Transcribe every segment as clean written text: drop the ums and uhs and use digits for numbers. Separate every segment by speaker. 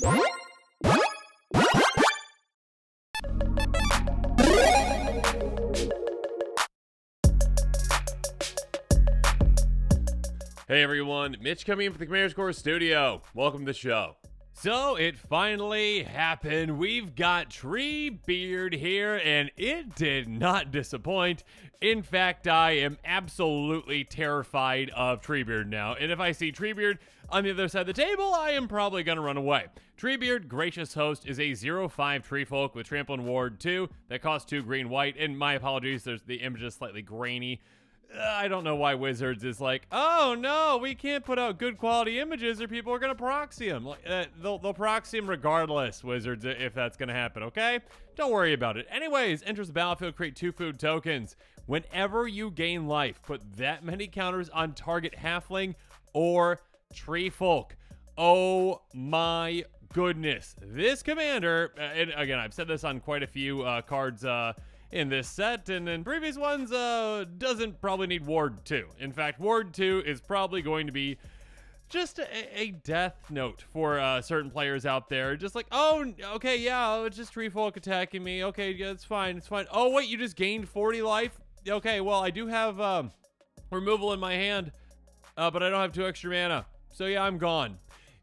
Speaker 1: Hey everyone, Mitch coming in from the Commander's Core Studio. Welcome to the show. So it finally happened. We've got Treebeard here, and it did not disappoint. In fact, I am absolutely terrified of Treebeard now. And if I see Treebeard on the other side of the table, I am probably going to run away. Treebeard, gracious host, is a 0/5 tree folk with Trample and Ward 2 that costs 2 green-white. And my apologies, the image is slightly grainy. I don't know why Wizards is like, oh no, we can't put out good quality images or people are going to proxy them. They'll proxy them regardless, Wizards, if that's going to happen, okay? Don't worry about it. Anyways, enters the battlefield, create 2 food tokens. Whenever you gain life, put that many counters on target halfling or tree folk. Oh my goodness. This commander, and again, I've said this on quite a few cards in this set and in previous ones, doesn't probably need Ward 2. In fact, Ward 2 is probably going to be just a death note for certain players out there. Just like, oh, okay, yeah, it's just tree folk attacking me. Okay, yeah, it's fine, it's fine. Oh, wait, you just gained 40 life? Okay, well, I do have removal in my hand, but I don't have 2 extra mana. So yeah, I'm gone.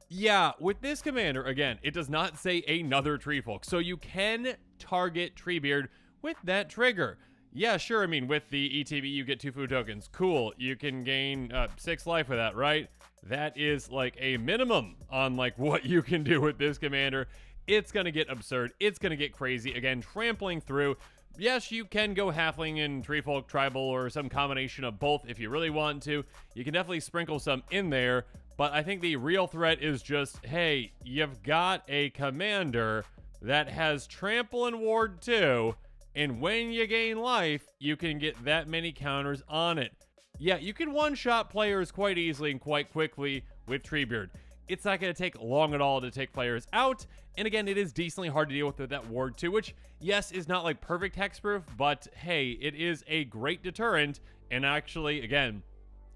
Speaker 1: Yeah, with this commander, again, it does not say another tree folk. So you can target Treebeard with that trigger. Yeah, sure, I mean, with the ETB, you get 2 food tokens. Cool, you can gain 6 life with that, right? That is like a minimum on like what you can do with this commander. It's gonna get absurd. It's gonna get crazy. Again, trampling through. Yes, you can go halfling and tree folk tribal or some combination of both if you really want to. You can definitely sprinkle some in there, but I think the real threat is just, hey, you've got a commander that has trample and ward 2, and when you gain life, you can get that many counters on it. Yeah, you can one-shot players quite easily and quite quickly with Treebeard. It's not going to take long at all to take players out. And again, it is decently hard to deal with that Ward 2, which, yes, is not like perfect hexproof, but hey, it is a great deterrent. And actually, again,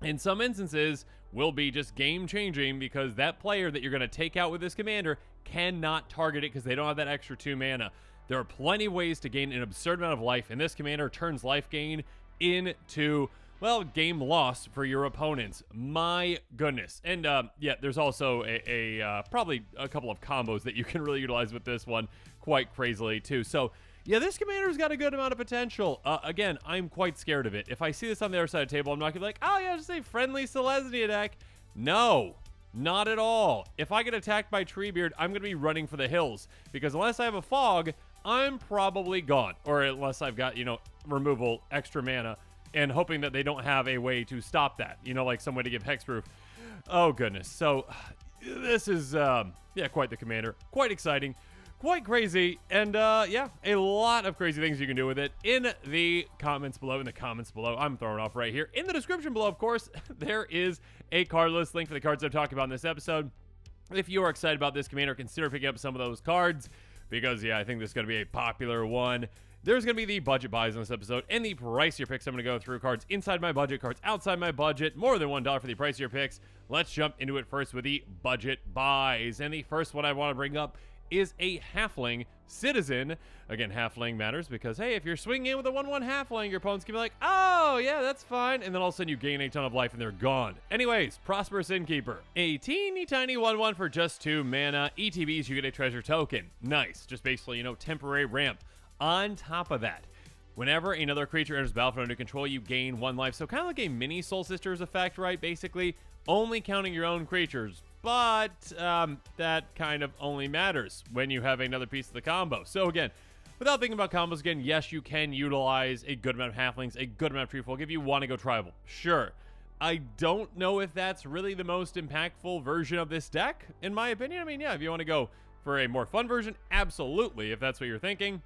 Speaker 1: in some instances, will be just game-changing because that player that you're going to take out with this commander cannot target it because they don't have that extra 2 mana. There are plenty of ways to gain an absurd amount of life, and this commander turns life gain into, well, game loss for your opponents. My goodness. And yeah, there's also probably a couple of combos that you can really utilize with this one quite crazily too. So yeah, this commander's got a good amount of potential. Again, I'm quite scared of it. If I see this on the other side of the table, I'm not gonna be like, oh yeah, just a friendly Selesnya deck. No. Not at all. If I get attacked by Treebeard, I'm going to be running for the hills because unless I have a fog, I'm probably gone. Or unless I've got, you know, removal, extra mana, and hoping that they don't have a way to stop that, you know, like some way to give hexproof. Oh, goodness. So this is, yeah, quite the commander. Quite exciting. Quite crazy. And, yeah, a lot of crazy things you can do with it in the comments below. I'm throwing off right here. In the description below, of course, there is a card list link for the cards I'm talking about in this episode. If you are excited about this commander, consider picking up some of those cards because, yeah, I think this is going to be a popular one. There's going to be the budget buys in this episode and the pricier picks. I'm going to go through cards inside my budget, cards outside my budget, more than $1 for the pricier picks. Let's jump into it first with the budget buys. And the first one I want to bring up is a halfling citizen. Again, halfling matters because, hey, if you're swinging in with a 1/1 halfling, your opponent's gonna be like, oh, yeah, that's fine. And then all of a sudden you gain a ton of life and they're gone. Anyways, Prosperous Innkeeper. A teeny tiny 1/1 for just 2 mana. ETBs, you get a treasure token. Nice. Just basically, you know, temporary ramp. On top of that, whenever another creature enters battlefield under control, you gain 1 life. So kind of like a mini Soul Sisters effect, right? Basically, only counting your own creatures. But that kind of only matters when you have another piece of the combo. So again, without thinking about combos again, yes, you can utilize a good amount of halflings, a good amount of tree folk if you want to go tribal. Sure. I don't know if that's really the most impactful version of this deck, in my opinion. I mean, yeah, if you want to go for a more fun version, absolutely, if that's what you're thinking.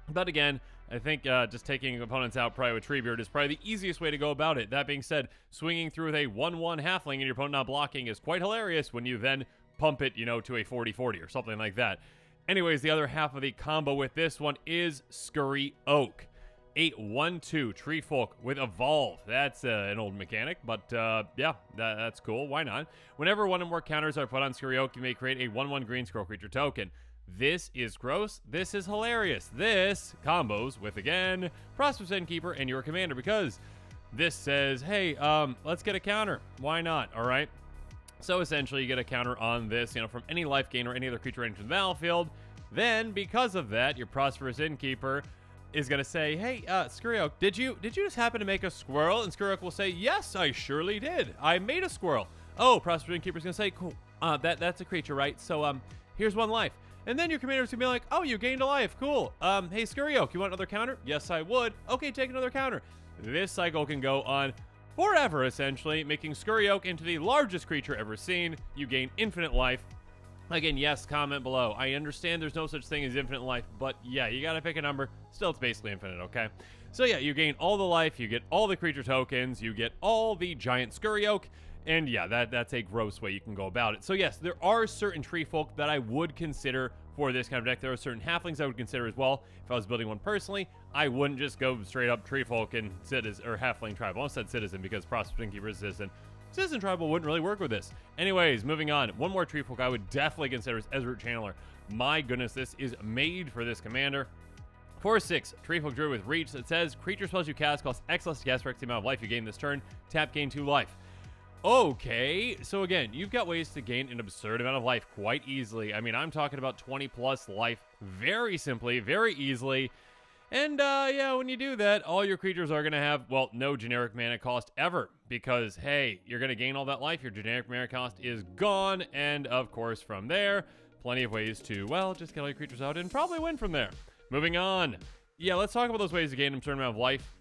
Speaker 1: But again, I think just taking opponents out probably with Treebeard is probably the easiest way to go about it. That being said, swinging through with a 1/1 halfling and your opponent not blocking is quite hilarious when you then pump it, you know, to a 40/40 or something like that. Anyways, the other half of the combo with this one is Scurry Oak. a 1/2 Tree Folk with Evolve. That's an old mechanic, but yeah, that's cool. Why not? Whenever one or more counters are put on Skuriok, you may create a 1/1 green squirrel creature token. This is gross. This is hilarious. This combos with, again, Prosperous Innkeeper and your commander, because this says, hey, let's get a counter. Why not? All right. So essentially, you get a counter on this, from any life gain or any other creature entering the battlefield. Then, because of that, your Prosperous Innkeeper is going to say, hey, Skuriok, did you just happen to make a squirrel? And Skuriok will say, yes, I surely did. I made a squirrel. Oh, Prosperous Innkeeper's going to say, cool. That's a creature, right? So, here's 1 life. And then your commander's going to be like, oh, you gained a life. Cool. Hey, Skuriok, you want another counter? Yes, I would. Okay, take another counter. This cycle can go on forever, essentially, making Skuriok into the largest creature ever seen. You gain infinite life. Again, yes, comment below. I understand there's no such thing as infinite life, but yeah, you gotta pick a number. Still, it's basically infinite, okay? So yeah, you gain all the life, you get all the creature tokens, you get all the giant Skuriok, and yeah, that's a gross way you can go about it. So yes, there are certain tree folk that I would consider for this kind of deck. There are certain halflings I would consider as well. If I was building one personally, I wouldn't just go straight up tree folk and citizen or halfling tribe. I almost said citizen because Prosperous Innkeeper is citizen. Citizen Tribal wouldn't really work with this. Anyways, moving on. One more tree folk I would definitely consider is Ezra Channeler. My goodness, this is made for this commander. 4/6 Tree Folk Druid with Reach that says creature spells you cast cost X less to cast for X the amount of life you gain this turn. Tap, gain 2 life. Okay, so again, you've got ways to gain an absurd amount of life quite easily. I mean, I'm talking about 20 plus life very simply, very easily. And yeah, when you do that, all your creatures are going to have, well, no generic mana cost ever. Because, hey, you're going to gain all that life, your generic mana cost is gone. And, of course, from there, plenty of ways to, well, just get all your creatures out and probably win from there. Moving on. Yeah, let's talk about those ways to gain a certain amount of life.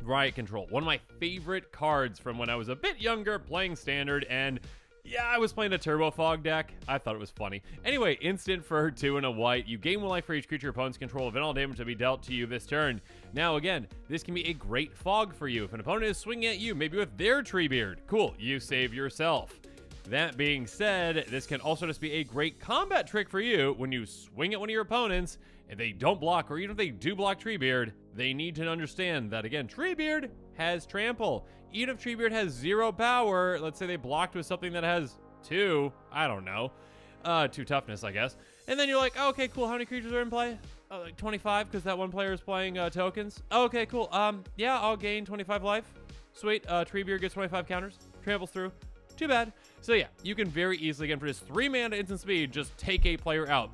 Speaker 1: Riot Control. One of my favorite cards from when I was a bit younger playing Standard, and yeah, I was playing a Turbo Fog deck. I thought it was funny. Anyway, instant for 2 and a white. You gain 1 life for each creature your opponent's control of, and all damage to be dealt to you this turn. Now, again, this can be a great fog for you. If an opponent is swinging at you, maybe with their Treebeard, cool, you save yourself. That being said, this can also just be a great combat trick for you when you swing at one of your opponents and they don't block, or even if they do block Treebeard, they need to understand that, again, Treebeard has trample. Even if Treebeard has 0 power, let's say they blocked with something that has 2, I don't know, 2 toughness, I guess. And then you're like, oh, okay, cool, how many creatures are in play? Like 25, because that one player is playing tokens. Oh, okay, cool, yeah, I'll gain 25 life. Sweet, Treebeard gets 25 counters, tramples through. Too bad. So yeah, you can very easily, again, for just 3 mana instant speed, just take a player out.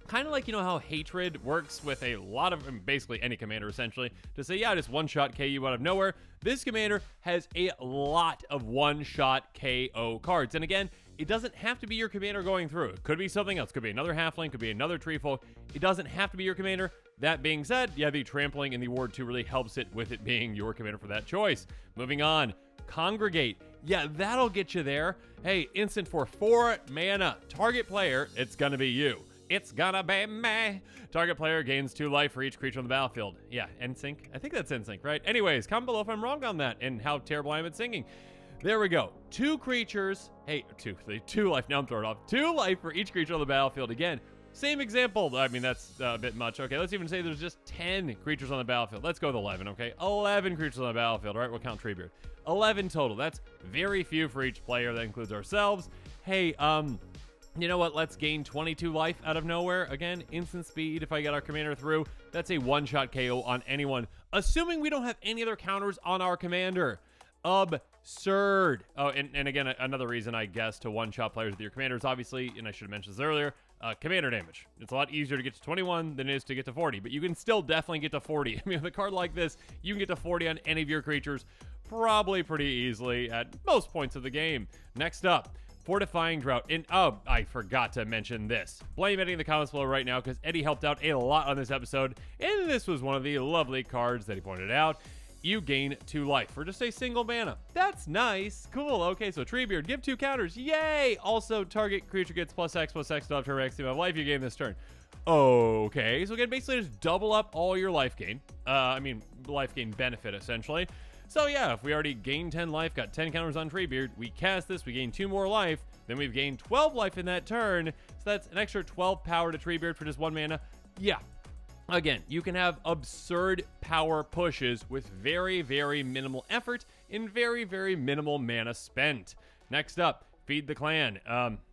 Speaker 1: Kind of like, how Hatred works with a lot of, basically any commander, essentially, to say, yeah, just one-shot KO out of nowhere. This commander has a lot of one-shot KO cards. And again, it doesn't have to be your commander going through. It could be something else. Could be another halfling, could be another tree folk. It doesn't have to be your commander. That being said, yeah, the trampling in the Ward 2 really helps it with it being your commander for that choice. Moving on. Congregate. Yeah, that'll get you there. Hey, instant for 4 mana. Target player, it's gonna be you. It's gonna be me. Target player gains 2 life for each creature on the battlefield. Yeah, NSYNC. I think that's NSYNC, right? Anyways, comment below if I'm wrong on that and how terrible I am at singing. There we go. 2 creatures. Hey, 2 life. Now I'm throwing off. 2 life for each creature on the battlefield. Again, same example. I mean, that's a bit much. Okay, let's even say there's just 10 creatures on the battlefield. Let's go with 11, okay? 11 creatures on the battlefield. All right, we'll count Treebeard. 11 total. That's very few for each player. That includes ourselves. Hey, you know what? Let's gain 22 life out of nowhere. Again, instant speed. If I get our commander through, that's a one-shot KO on anyone, assuming we don't have any other counters on our commander. Absurd. Oh, and again, another reason, I guess, to one-shot players with your commanders, obviously, and I should have mentioned this earlier, commander damage. It's a lot easier to get to 21 than it is to get to 40, but you can still definitely get to 40. I mean, with a card like this, you can get to 40 on any of your creatures probably pretty easily at most points of the game. Next up, Fortifying Drought. And oh, I forgot to mention this. Blame Eddie in the comments below right now, because Eddie helped out a lot on this episode, and this was one of the lovely cards that he pointed out. You gain 2 life for just a single mana. That's nice. Cool. Okay, so Treebeard, give 2 counters. Yay! Also, target creature gets +X to up to X the amount of life you gain this turn. Okay, so again, basically just double up all your life gain. Life gain benefit, essentially. So yeah, if we already gained 10 life, got 10 counters on Treebeard, we cast this, we gain 2 more life, then we've gained 12 life in that turn, so that's an extra 12 power to Treebeard for just 1 mana. Yeah, Again, you can have absurd power pushes with very, very minimal effort and very, very minimal mana spent. Next up, Feed the Clan.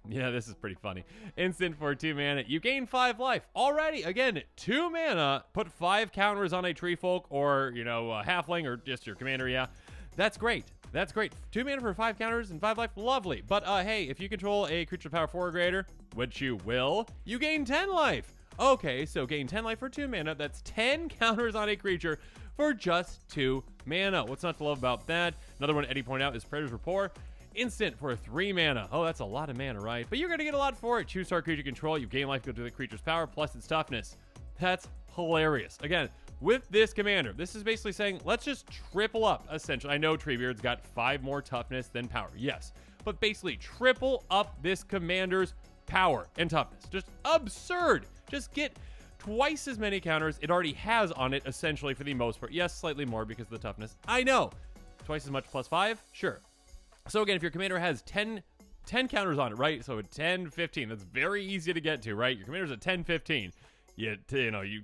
Speaker 1: Yeah, this is pretty funny. Instant for 2 mana. You gain 5 life. Already, again, 2 mana. Put 5 counters on a tree folk or, a halfling or just your commander, yeah. That's great. That's great. 2 mana for 5 counters and 5 life. Lovely. But, hey, if you control a creature power 4 or greater, which you will, you gain 10 life. Okay, so gain 10 life for 2 mana. That's 10 counters on a creature for just 2 mana. What's not to love about that? Another one Eddie pointed out is Predator's Rapport. Instant for 3 mana. Oh, that's a lot of mana, right? But you're going to get a lot for it. Choose our creature control. You gain life go to the creature's power plus its toughness. That's hilarious. Again, with this commander, this is basically saying, let's just triple up, essentially. I know Treebeard's got 5 more toughness than power. Yes. But basically, triple up this commander's power and toughness. Just absurd. Just get twice as many counters it already has on it, essentially, for the most part. Yes, slightly more because of the toughness. I know. Twice as much plus 5? Sure. So again, if your commander has 10 counters on it, right? So 10, 15. That's very easy to get to, right? Your commander's at 10, 15. You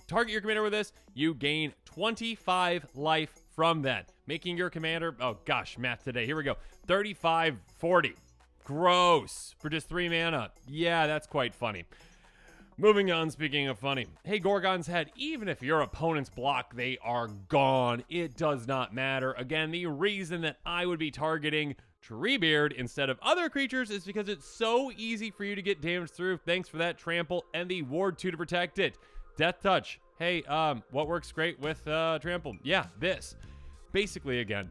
Speaker 1: target your commander with this, you gain 25 life from that, making your commander, oh gosh, math today. Here we go. 35, 40. Gross. For just 3 mana. Yeah, that's quite funny. Moving on, speaking of funny. Hey, Gorgon's Head, even if your opponents block, they are gone. It does not matter. Again, the reason that I would be targeting Treebeard instead of other creatures is because it's so easy for you to get damage through. Thanks for that trample and the ward 2 to protect it. Death Touch. Hey, what works great with trample? Yeah, this. Basically, again,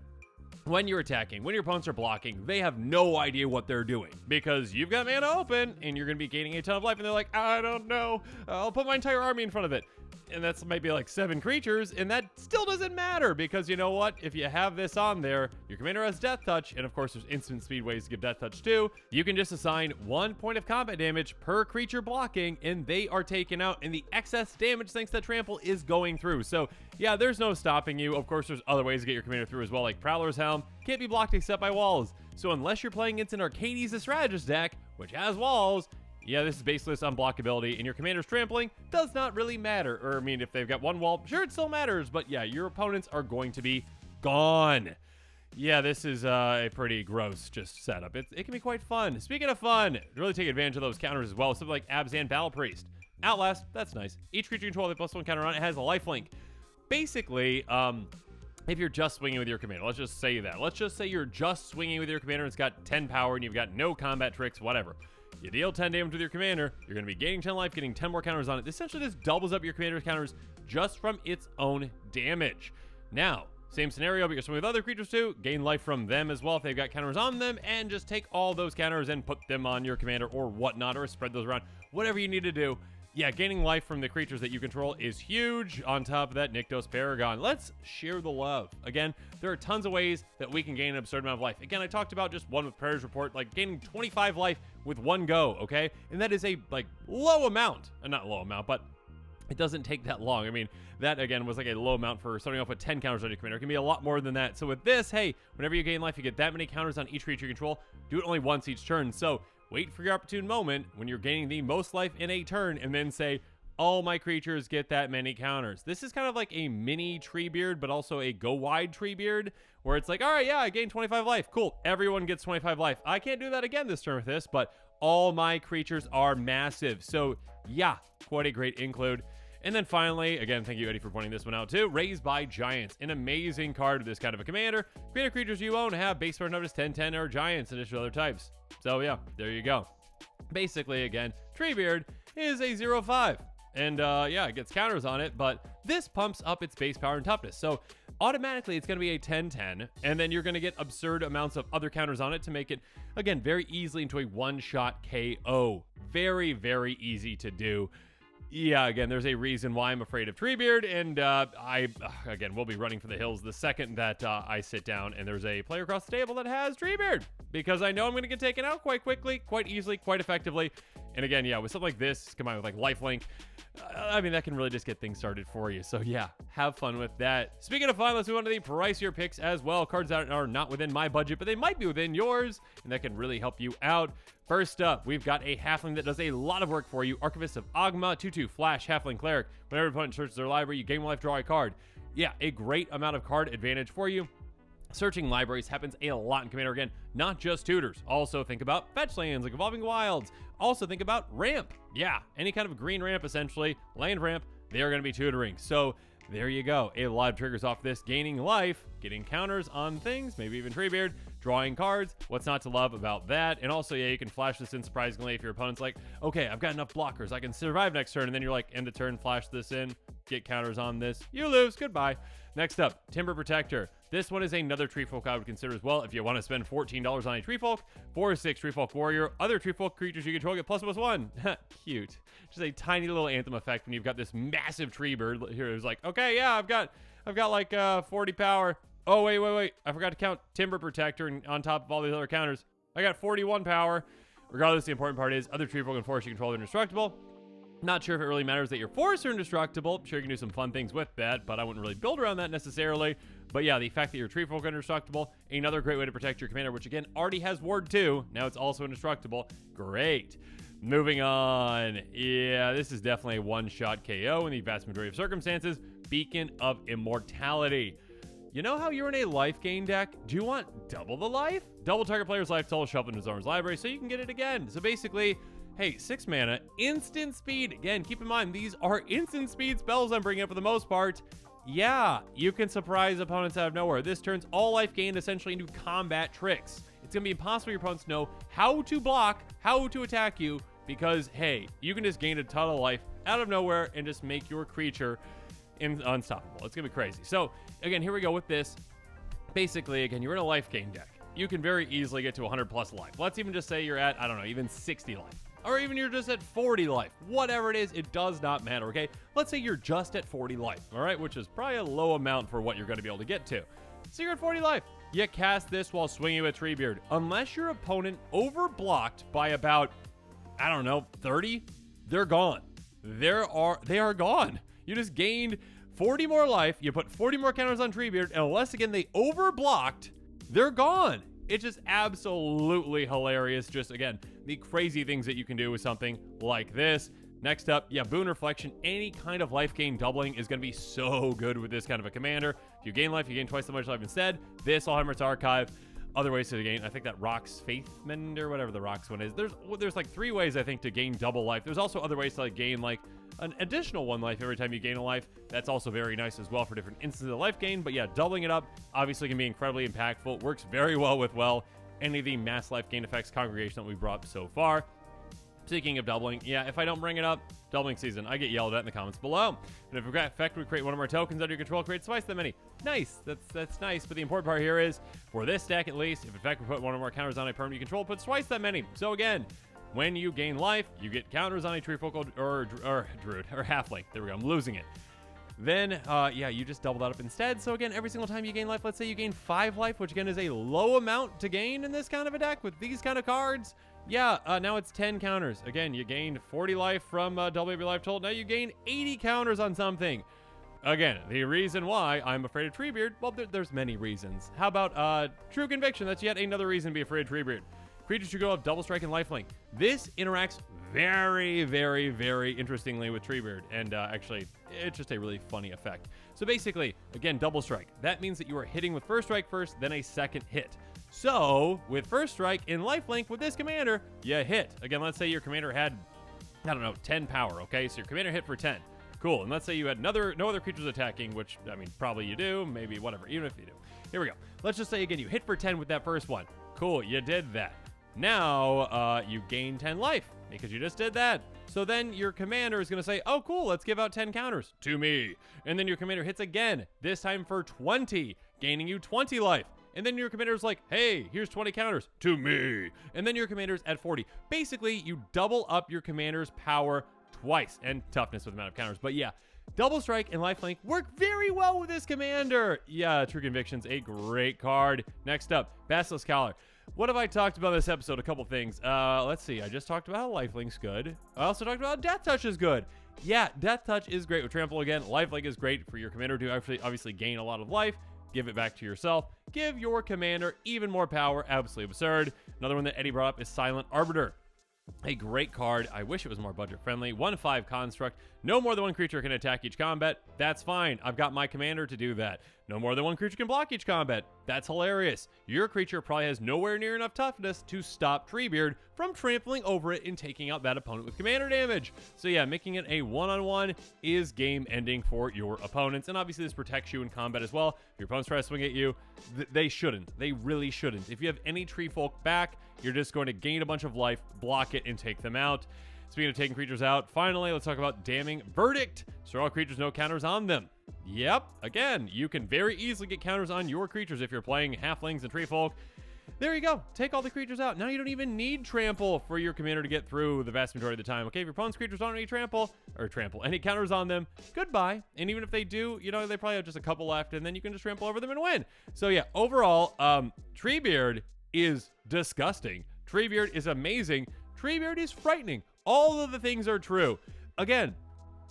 Speaker 1: when you're attacking, when your opponents are blocking, they have no idea what they're doing because you've got mana open and you're going to be gaining a ton of life and they're like, I don't know. I'll put my entire army in front of it. And that's maybe like 7 creatures, and that still doesn't matter because you know what? If you have this on there, your commander has Death Touch, and of course there's instant speed ways to give Death Touch too. You can just assign 1 point of combat damage per creature blocking, and they are taken out, and the excess damage thanks to that trample is going through. So yeah, there's no stopping you. Of course, there's other ways to get your commander through as well, like Prowler's Helm. Can't be blocked except by walls. So unless you're playing against an Arcades the Strategist deck, which has walls, yeah, this is baseless unblockability, and your commander's trampling does not really matter. Or, I mean, if they've got 1 wall, sure, it still matters, but yeah, your opponents are going to be gone. Yeah, this is a pretty gross just setup. It can be quite fun. Speaking of fun, really take advantage of those counters as well. Something like Abzan Battle Priest. Outlast, that's nice. Each creature you control with a +1 counter on it has a lifelink. Basically, if you're just swinging with your commander, let's just say that. Let's just say you're just swinging with your commander and it's got 10 power and you've got no combat tricks, whatever. You deal 10 damage with your commander, you're going to be gaining 10 life, getting 10 more counters on it. This essentially just doubles up your commander's counters just from its own damage. Now, same scenario, but you're swinging with other creatures too. Gain life from them as well if they've got counters on them, and just take all those counters and put them on your commander or whatnot, or spread those around. Whatever you need to do. Yeah, gaining life from the creatures that you control is huge. On top of that, Nykthos Paragon. Let's share the love. Again, there are tons of ways that we can gain an absurd amount of life. Again, I talked about just one with Predator's Report, like gaining 25 life with 1 go, okay? And that is a, low amount. Not low amount, but it doesn't take that long. I mean, that, again, was like a low amount for starting off with 10 counters on your commander. It can be a lot more than that. So with this, hey, whenever you gain life, you get that many counters on each creature you control. Do it only once each turn. So wait for your opportune moment when you're gaining the most life in a turn, and then say, all my creatures get that many counters. This is kind of like a mini Treebeard, but also a go wide Treebeard, where it's like, all right, yeah, I gained 25 life. Cool. Everyone gets 25 life. I can't do that again this turn with this, but all my creatures are massive. So yeah, quite a great include. And then finally, again, thank you, Eddie, for pointing this one out too. Raised by Giants, an amazing card with this kind of a commander. Creature creatures you own have base card notice 10/10 or Giants, in addition to other types. So yeah, there you go. Basically, again, Treebeard is a 0/5. And yeah, it gets counters on it, but this pumps up its base power and toughness. So automatically it's going to be a 10/10, and then you're going to get absurd amounts of other counters on it to make it, again, very easily into a one-shot KO. Very, very easy to do. Yeah, again, there's a reason why I'm afraid of Treebeard, and I, again, will be running for the hills the second that I sit down and there's a player across the table that has Treebeard, because I know I'm going to get taken out quite quickly, quite easily, quite effectively. And again, yeah, with something like this, combined with like lifelink, I mean, that can really just get things started for you. So yeah, have fun with that. Speaking of fun, let's move on to the pricier picks as well. Cards that are not within my budget, but they might be within yours, and that can really help you out. First up, we've got a halfling that does a lot of work for you. Archivist of Ogma, 2/2 flash halfling cleric. Whenever your opponent searches their library, you gain 1 life, draw a card. Yeah, a great amount of card advantage for you. Searching libraries happens a lot in Commander again, not just tutors. Also think about fetch lands like Evolving Wilds. Also think about ramp. Yeah, any kind of green ramp essentially, land ramp, they are going to be tutoring. So there you go. A lot of triggers off this. Gaining life, getting counters on things, maybe even Treebeard, drawing cards. What's not to love about that? And also, yeah, you can flash this in surprisingly if your opponent's like, okay, I've got enough blockers, I can survive next turn. And then you're like, end of turn, flash this in, get counters on this. You lose, goodbye. Next up, Timber Protector. This one is another Treefolk I would consider as well if you want to spend $14 on a Treefolk. 4/6 Treefolk Warrior. Other Treefolk creatures you control get ++1. Cute. Just a tiny little anthem effect when you've got this massive Treebird here who's like, okay, yeah, I've got like 40 power. Oh, wait. I forgot to count Timber Protector and on top of all these other counters. I got 41 power. Regardless, the important part is other Treefolk and forests you control are indestructible. Not sure if it really matters that your forests are indestructible. Sure, you can do some fun things with that, but I wouldn't really build around that necessarily. But yeah, the fact that your Treefolk are indestructible, another great way to protect your commander, which again already has Ward 2. Now it's also indestructible. Great. Moving on. Yeah, this is definitely a one-shot KO in the vast majority of circumstances. Beacon of Immortality. You know how you're in a life gain deck? Do you want double the life? Double target player's life total shuffled into his owner's library so you can get it again. So basically, hey, 6 mana, instant speed. Again, keep in mind, these are instant speed spells I'm bringing up for the most part. Yeah, you can surprise opponents out of nowhere. This turns all life gained essentially into combat tricks. It's going to be impossible for your opponents to know how to block, how to attack you, because, hey, you can just gain a ton of life out of nowhere and just make your creature unstoppable. It's going to be crazy. So, again, here we go with this. Basically, again, you're in a life gain deck. You can very easily get to 100 plus life. Let's even just say you're at, I don't know, even 60 life. Or even you're just at 40 life. Whatever it is, it does not matter, okay? Let's say you're just at 40 life, all right? Which is probably a low amount for what you're going to be able to get to. So you're at 40 life. You cast this while swinging with Treebeard. Unless your opponent overblocked by about, I don't know, 30, they're gone. They are gone. You just gained 40 more life. You put 40 more counters on Treebeard, and unless, again, they overblocked, they're gone. It's just absolutely hilarious. Just, again, the crazy things that you can do with something like this. Next up, yeah, Boon Reflection. Any kind of life gain doubling is going to be so good with this kind of a commander. If you gain life, you gain twice the much life instead. This, Alheimer's Archive. Other ways to gain, I think that Rock's Faithmend or whatever the Rock's one is. There's like 3 ways, I think, to gain double life. There's also other ways to like gain like an additional 1 life every time you gain a life. That's also very nice as well for different instances of life gain. But yeah, doubling it up obviously can be incredibly impactful. Works very well with any of the mass life gain effects congregation that we brought up so far. Speaking of doubling, yeah, if I don't bring it up, doubling season, I get yelled at in the comments below. And if effect would create 1 or more tokens under your control, create twice that many. Nice, that's nice. But the important part here is, for this deck at least, if effect would put 1 or more counters on a permanent you control, it puts twice that many. So again, when you gain life, you get counters on a Treefolk or Druid, or Halfling. There we go, I'm losing it. Then, yeah, you just double that up instead. So again, every single time you gain life, let's say you gain 5 life, which again is a low amount to gain in this kind of a deck with these kind of cards. Yeah, now it's 10 counters. Again, you gained 40 life from double your life total. Now you gain 80 counters on something. Again, the reason why I'm afraid of Treebeard, well, there's many reasons. How about True Conviction? That's yet another reason to be afraid of Treebeard. Creatures should go up double strike and lifelink. This interacts very, very, very interestingly with Treebeard, and actually, it's just a really funny effect. So basically, again, double strike. That means that you are hitting with first strike first, then a second hit. So, with first strike in lifelink with this commander, you hit. Again, let's say your commander had, I don't know, 10 power, okay? So your commander hit for 10. Cool, and let's say you had no other creatures attacking, which, I mean, probably you do, maybe whatever, even if you do. Here we go. Let's just say, again, you hit for 10 with that first one. Cool, you did that. Now, you gain 10 life, because you just did that. So then your commander is going to say, oh, cool, let's give out 10 counters to me. And then your commander hits again, this time for 20, gaining you 20 life. And then your commander's like, hey, here's 20 counters to me. And then your commander's at 40. Basically, you double up your commander's power twice, and toughness with the amount of counters. But yeah, double strike and lifelink work very well with this commander. Yeah, True Conviction's a great card. Next up, Basilisk Collar. What have I talked about in this episode? A couple things. Let's see. I just talked about how lifelink's good. I also talked about how Death Touch is good. Yeah, Death Touch is great with Trample again. Lifelink is great for your commander to actually obviously gain a lot of life. Give it back to yourself. Give your commander even more power. Absolutely absurd. Another one that Eddie brought up is Silent Arbiter. A great card. I wish it was more budget friendly. 1/5 construct. No more than one creature can attack each combat. That's fine. I've got my commander to do that. No more than one creature can block each combat. That's hilarious. Your creature probably has nowhere near enough toughness to stop Treebeard from trampling over it and taking out that opponent with commander damage. So yeah, making it a one-on-one is game ending for your opponents. And obviously this protects you in combat as well. If your opponents try to swing at you, they shouldn't. They really shouldn't. If you have any tree folk back, you're just going to gain a bunch of life, block it, and take them out. Speaking of taking creatures out, finally, let's talk about Damning Verdict. So all creatures, no counters on them. Yep, again, you can very easily get counters on your creatures if you're playing halflings and tree folk. There you go. Take all the creatures out. Now you don't even need trample for your commander to get through the vast majority of the time. Okay, if your opponent's creatures don't have any counters on them, goodbye. And even if they do, you know, they probably have just a couple left, and then you can just trample over them and win. So yeah, overall, Treebeard is disgusting. Treebeard is amazing. Treebeard is frightening. All of the things are true. Again,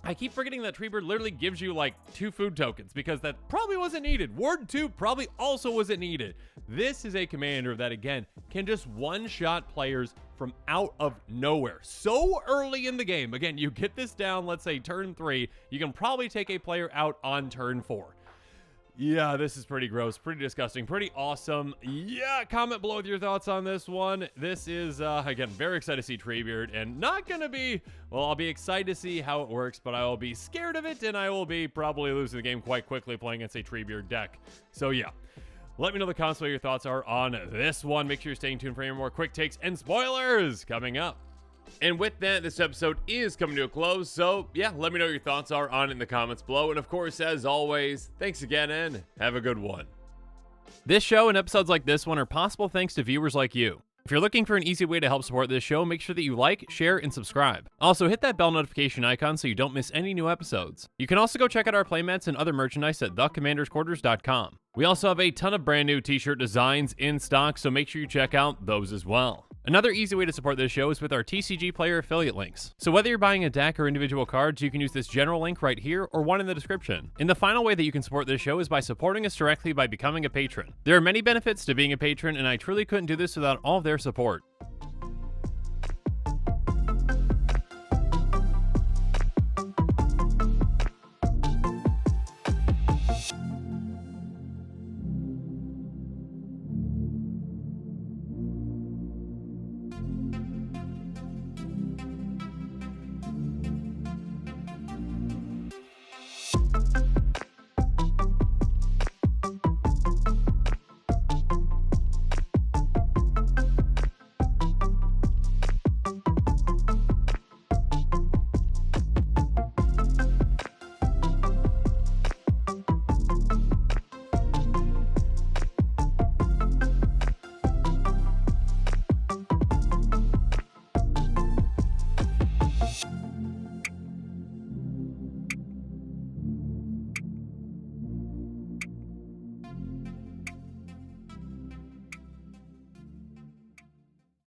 Speaker 1: I keep forgetting that Treebeard literally gives you like 2 food tokens because that probably wasn't needed. Ward 2 probably also wasn't needed. This is a commander that, again, can just one-shot players from out of nowhere so early in the game. Again, you get this down, let's say turn 3, you can probably take a player out on turn 4. Yeah, this is pretty gross, pretty disgusting, pretty awesome. Yeah, comment below with your thoughts on this one. This is, again, very excited to see Treebeard, and not gonna be, well, I'll be excited to see how it works, but I will be scared of it, and I will be probably losing the game quite quickly playing against a Treebeard deck. So yeah, let me know in the comments what your thoughts are on this one. Make sure you're staying tuned for any more quick takes and spoilers coming up. And with that, this episode is coming to a close, so yeah, let me know what your thoughts are on it in the comments below. And of course, as always, thanks again and have a good one. This show and episodes like this one are possible thanks to viewers like you. If you're looking for an easy way to help support this show, make sure that you like, share, and subscribe. Also, hit that bell notification icon so you don't miss any new episodes. You can also go check out our playmats and other merchandise at thecommandersquarters.com. We also have a ton of brand new t-shirt designs in stock, so make sure you check out those as well. Another easy way to support this show is with our TCG player affiliate links. So whether you're buying a deck or individual cards, you can use this general link right here or one in the description. And the final way that you can support this show is by supporting us directly by becoming a patron. There are many benefits to being a patron, and I truly couldn't do this without all of their support.